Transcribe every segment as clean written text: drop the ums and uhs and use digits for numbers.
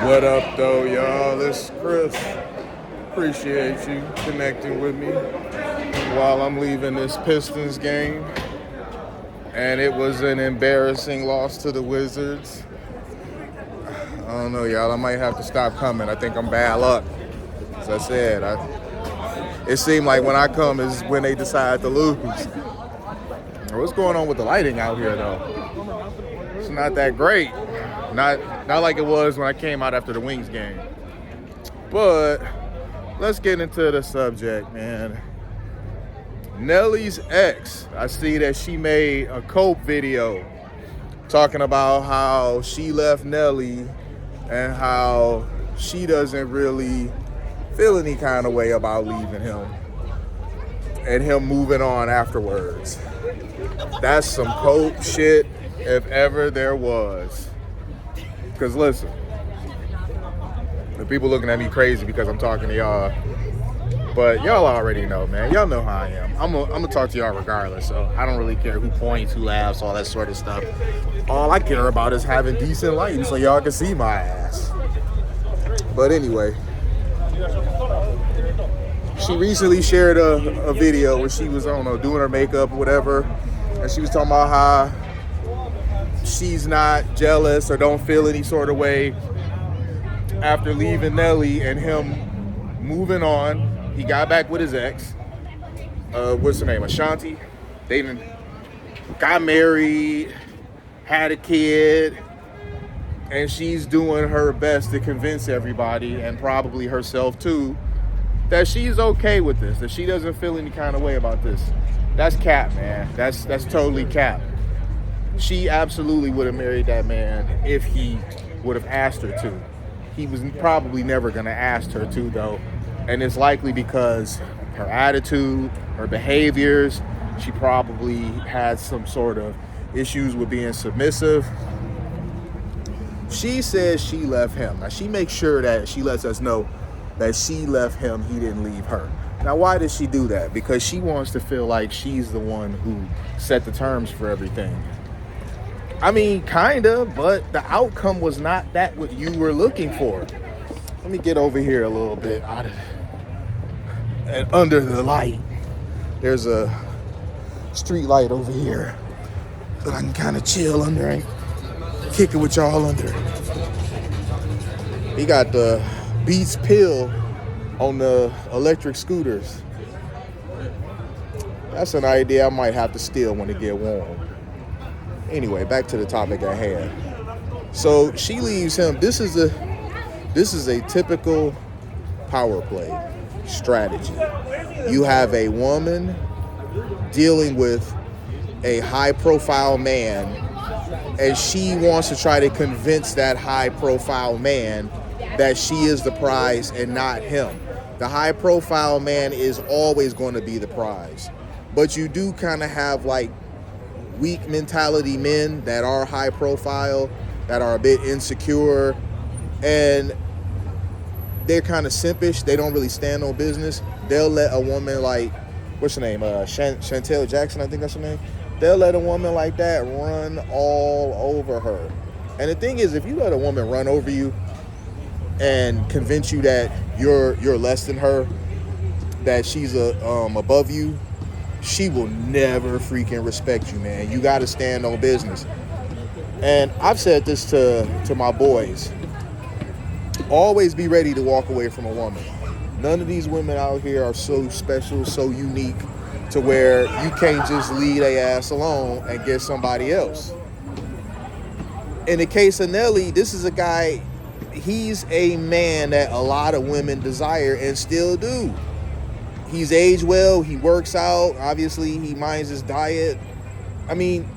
What up, though, y'all? This is Chris. Appreciate you connecting with me while I'm leaving this Pistons game. And it was an embarrassing loss to the Wizards. I don't know, y'all. I might have to stop coming. I think I'm bad luck. As I said, it seemed like when I come is when they decide to lose. What's going on with the lighting out here, though? It's not that great. Not like it was when I came out after the Wings game. But let's get into the subject, man. Nelly's ex. I see that she made a cope video talking about how she left Nelly and how she doesn't really feel any kind of way about leaving him and him moving on afterwards. That's some cope shit if ever there was. Because listen, the people looking at me crazy because I'm talking to y'all, but y'all already know, man. Y'all know how I am. I'm gonna talk to y'all regardless, so I don't really care who points, who laughs, all that sort of stuff. All I care about is having decent lighting so y'all can see my ass. But anyway, she recently shared a video where she was, I don't know, doing her makeup or whatever, and she was talking about how she's not jealous or don't feel any sort of way after leaving Nelly and him moving on. He got back with his ex. What's her name? Ashanti. They got married, had a kid, and she's doing her best to convince everybody, and probably herself too, that she's okay with this, that she doesn't feel any kind of way about this. That's cap, man. That's totally cap. She absolutely would have married that man if he would have asked her to. He was probably never going to ask her to, though. And it's likely because her attitude, her behaviors, she probably had some sort of issues with being submissive. She says she left him. Now, she makes sure that she lets us know that she left him, he didn't leave her. Now, why does she do that? Because she wants to feel like she's the one who set the terms for everything. I mean, kind of, but the outcome was not that what you were looking for. Let me get over here a little bit out of and under the light. There's a street light over here that I can kind of chill under and kick it with y'all under. He got the Beats pill on the electric scooters. That's an idea I might have to steal when it get warm. Anyway, back to the topic at hand. So she leaves him. This is a typical power play strategy. You have a woman dealing with a high-profile man, and she wants to try to convince that high-profile man that she is the prize and not him. The high-profile man is always going to be the prize. But you do kind of have like weak mentality men that are high profile, that are a bit insecure, and they're kind of simpish. They don't really stand on business. They'll let a woman like, what's her name? Shantel Jackson, I think that's her name. They'll let a woman like that run all over her. And the thing is, if you let a woman run over you and convince you that you're less than her, that she's above you, she will never freaking respect you, man. You got to stand on business. And I've said this to my boys. Always be ready to walk away from a woman. None of these women out here are so special, so unique, to where you can't just leave their ass alone and get somebody else. In the case of Nelly, this is a guy, he's a man that a lot of women desire and still do. He's aged well, he works out, obviously he minds his diet. I mean,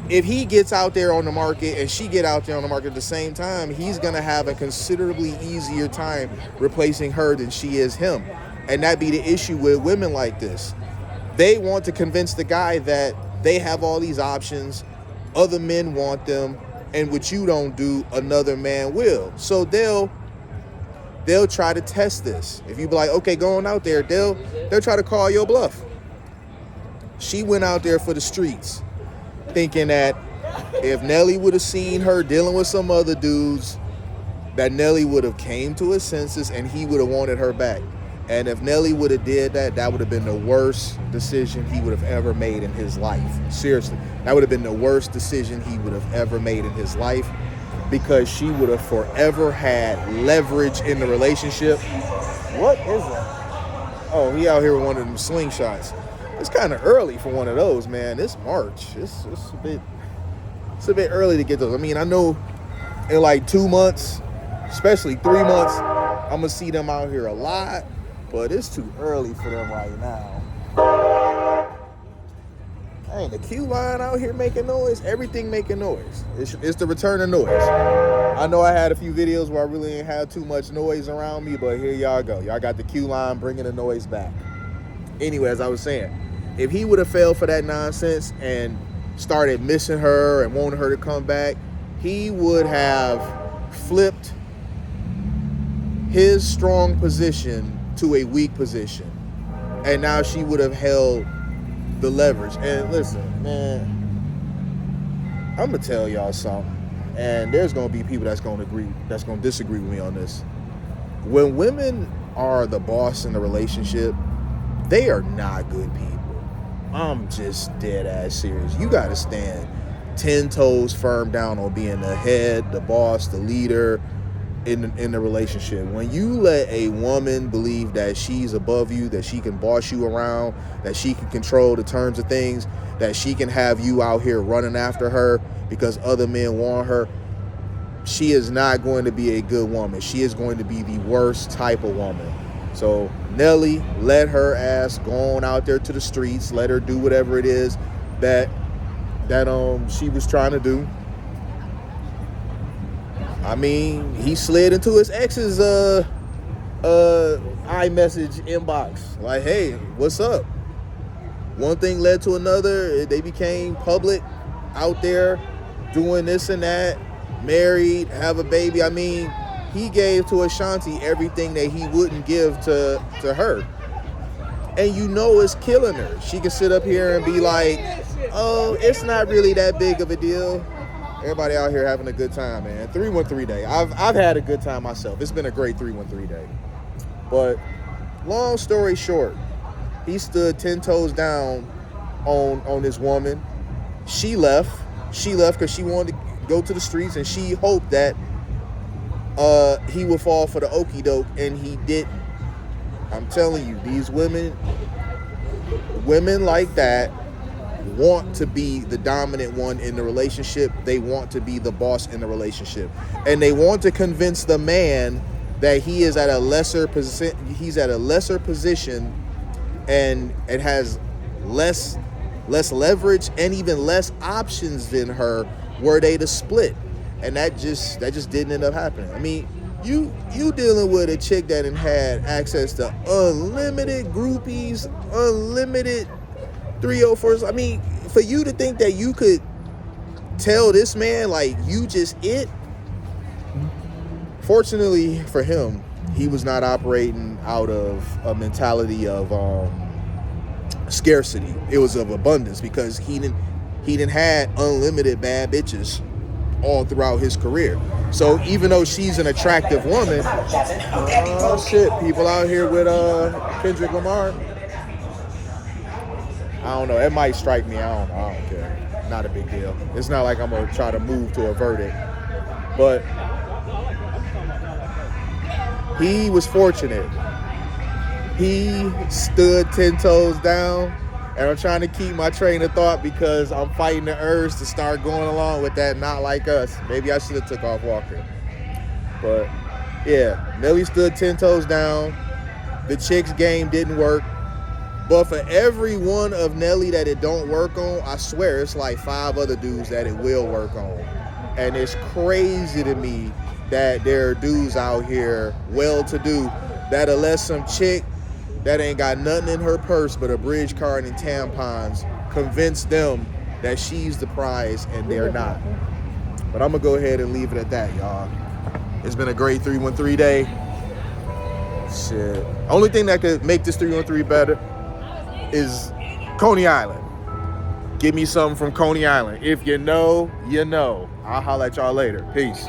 if he gets out there on the market and she get out there on the market at the same time, he's going to have a considerably easier time replacing her than she is him. And that be the issue with women like this. They want to convince the guy that they have all these options, other men want them, and what you don't do, another man will. So they'll try to test this. If you be like, okay, going out there, they'll try to call your bluff. She went out there for the streets, thinking that if Nelly would have seen her dealing with some other dudes, that Nelly would have came to his senses and he would have wanted her back. And if Nelly would have did that, that would have been the worst decision he would have ever made in his life. Seriously, that would have been the worst decision he would have ever made in his life, because she would have forever had leverage in the relationship. What is that? Oh, he out here with one of them slingshots. It's kind of early for one of those, man. It's March. It's a bit early to get those. I mean, I know in like 2 months, especially 3 months, I'm gonna see them out here a lot, but it's too early for them right now. Hey, the Q line out here making noise. Everything making noise. It's the return of noise. I know I had a few videos where I really didn't have too much noise around me, but here y'all go. Y'all got the Q line bringing the noise back. Anyway, as I was saying, if he would have fell for that nonsense and started missing her and wanting her to come back, he would have flipped his strong position to a weak position. And now she would have held the leverage. And listen, man, I'm gonna tell y'all something, and there's gonna be people that's gonna disagree with me on this. When women are the boss in the relationship, they are not good people. I'm just dead ass serious. You gotta stand 10 toes firm down on being the head, the boss, the leader in the relationship. When you let a woman believe that she's above you, that she can boss you around, that she can control the terms of things, that she can have you out here running after her because other men want her, she is not going to be a good woman. She is going to be the worst type of woman. So Nelly, let her ass go on out there to the streets. Let her do whatever it is that she was trying to do. I mean, he slid into his ex's iMessage inbox. Like, hey, what's up? One thing led to another. They became public out there doing this and that, married, have a baby. I mean, he gave to Ashanti everything that he wouldn't give to her. And you know it's killing her. She can sit up here and be like, oh, it's not really that big of a deal. Everybody out here having a good time, man. 313 day. I've had a good time myself. It's been a great 313 day. But long story short, he stood 10 toes down on this woman. She left. She left because she wanted to go to the streets, and she hoped that he would fall for the okie doke, and he didn't. I'm telling you, these women like that want to be the dominant one in the relationship. They want to be the boss in the relationship, and they want to convince the man that he is at a lesser position. He's at a lesser position, and it has less leverage and even less options than her, were they to split. And that just didn't end up happening. I mean, you dealing with a chick that had access to unlimited groupies, unlimited 304s. I mean, for you to think that you could tell this man, like, you just it. Fortunately for him, he was not operating out of a mentality of scarcity. It was of abundance, because he didn't had unlimited bad bitches all throughout his career. So even though she's an attractive woman, people out here with Kendrick Lamar, I don't know, it might strike me. I don't care. Not a big deal. It's not like I'm gonna try to move to a verdict. But he was fortunate. He stood 10 toes down. And I'm trying to keep my train of thought, because I'm fighting the urge to start going along with that not like us. Maybe I should have took off walking. But yeah, Nelly stood 10 toes down. The chick's game didn't work. But for every one of Nelly that it don't work on, I swear it's like 5 other dudes that it will work on. And it's crazy to me that there are dudes out here, well-to-do, that'll let some chick that ain't got nothing in her purse but a bridge card and tampons convince them that she's the prize, and they're not. But I'm gonna go ahead and leave it at that, y'all. It's been a great 313 day. Shit. Only thing that could make this 313 better is Coney Island. Give me something from Coney Island. If you know, you know. I'll holler at y'all later. Peace.